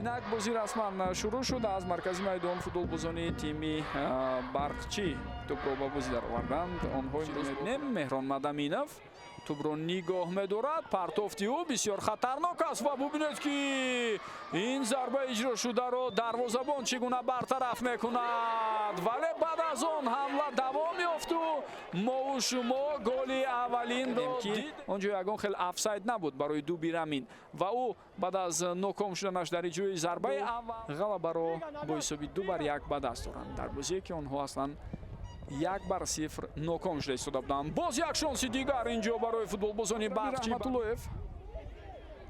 инак бозӣ расман шурӯъ шуда. Аз маркази майдон футболбозони тими Барқчӣ тӯбро ба бозӣ дароварданд. Онҳо имрӯз мебинем Меҳрон Мадаминов тӯбро нигоҳ медорад. Партофти ӯ бисёр хатарнок аст ва бубинед ки ин зарба иҷрошударо дарвозабон чӣ гуна бартараф мекунад. Вале баъд аз он ҳамла давом ёфту мову шумо голи аввалинро дид. Он ҷо ягон хел офсайд набуд барои Дуби Рамин ва ӯ баъд аз ноком шуданаш дар иҷрои зарбаи аввал ғалабаро бо ҳисоби 2-1 ба даст доранд дар бозие ки онҳо аслан 1-0 ноком шуда истода буданд. Боз як шонси дигар инҷо барои футболбозони Барқчӣ. Раҳматуллоев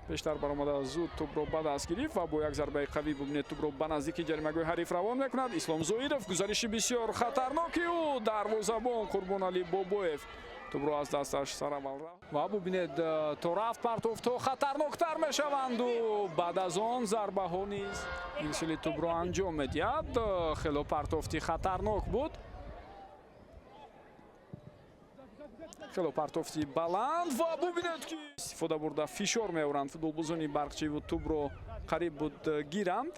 бештар баромада зуд тӯбро ба даст гирифт ва бо як зарбаи қавӣ бубинед тӯбро ба наздики ҷаримагоҳи ҳариф равон мекунад. Ислом Зоиров гузариши бисёр хатарноки ӯ дарвозабон Қурбонали Бобоев тӯбро аз дасташ саравал рафт ва бубинед то рафт партофтҳо хатарноктар мешаванду баъд аз он зарбаҳо низ инсили тӯбро анҷом медиҳад. хело партофти хатарнок буд. хело партофти баланд ва бубинед ки истифода бурда фишор меоранд футболбозони Барқчӣ тӯбро қариб буд гиранд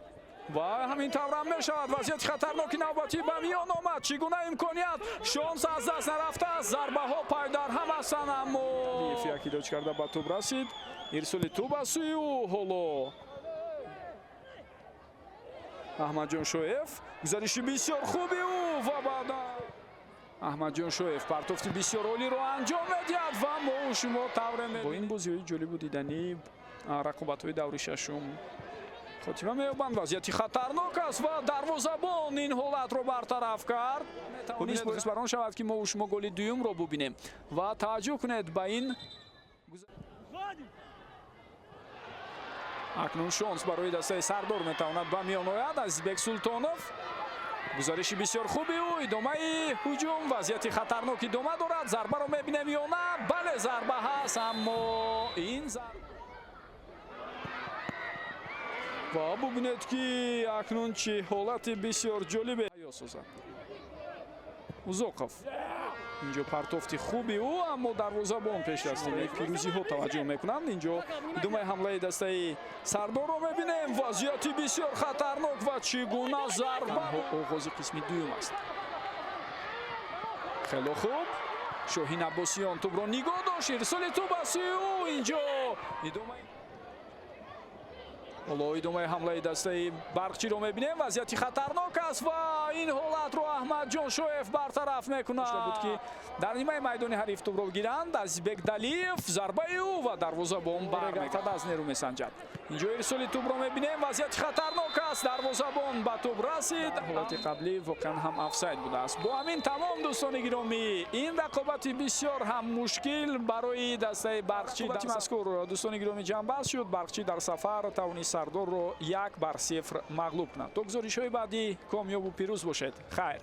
ва ҳамин таврам мешавад. вазъияти хатарноки навбатӣ ба миён омад. чӣ гуна имконият шонс аз даст нарафтааст. зарбаҳо пайдар ҳам ҳастанд аммо як идоҷ карда ба тӯб расид. ирсоли тӯб аз сӯи ӯ ҳоло Аҳмадҷон Шоев гузариши бисёр хуби ӯ ва баъда Аҳмадҷон Шоев партофти бисёр олиро анҷом медиҳад ва мо шумо тавре бо ин бозиҳои ҷолибу диданӣ рақобатҳои даври шашум хотима меёбанд. вазъияти хатарнок аст ва дарвозабон ин ҳолатро бартараф кард. низ боис бар он шавад ки мо шумо голи дуюмро бубинем ва таваҷҷӯҳ кунед ба ин. акнун шонс барои дастаи Сардор метавонад ба миён ояд. Азизбек Султонов гузариши бисёр хуби ӯ идомаи ҳуҷум вазъияти хатарнок идома дорад. зарбаро мебинем ё на? бале зарба ҳаст аммо ин ва бубинед ки акнун чӣ ҳолати бисёр ҷолибе ёсозад. Узоқов инҷо партофти хуби ӯ аммо дарвозабон пешдастии пирӯзиҳо таваҷҷӯҳ мекунанд. инҷо идомаи ҳамлаи дастаи Сардорро мебинем. вазъияти бисёр хатарнок ва чӣ гуна зарба оғози қисми дуюм аст. хело хуб Шоҳин Аббосиён тӯбро нигоҳ дошт. ирсоли тӯб аз сӯи ӯ инҷо идомаи ҳамлаи дастаи Барқчиро мебинем. вазъияти хатарнок аст ва ин ҳолатро Аҳмадҷон Шоев бартараф мекунад. буд ки дар нимаи майдони ҳариф тӯбро гиранд. Азизбек Далиев зарбаи ӯ ва дарвозабон бармекунад. аз нерӯ месанҷад. инҷо ирсоли тӯбро мебинем. вазъияти хатарнок аст. дарвозабон ба тӯб расид. ҳолати қаблӣ воқеан ҳам офсайд будааст. бо ҳамин тамом дӯстони гиромӣ ин рақобати бисёр ҳам мушкил барои дастаи Барқчӣ мазкур дӯстони гиромӣ ҷамъбаст шуд. Барқчӣ дар сафар тавонист Сардорро 1-0 мағлуб кунад. то гузоришҳои баъдӣ комёбу пирӯз бошед. хайр.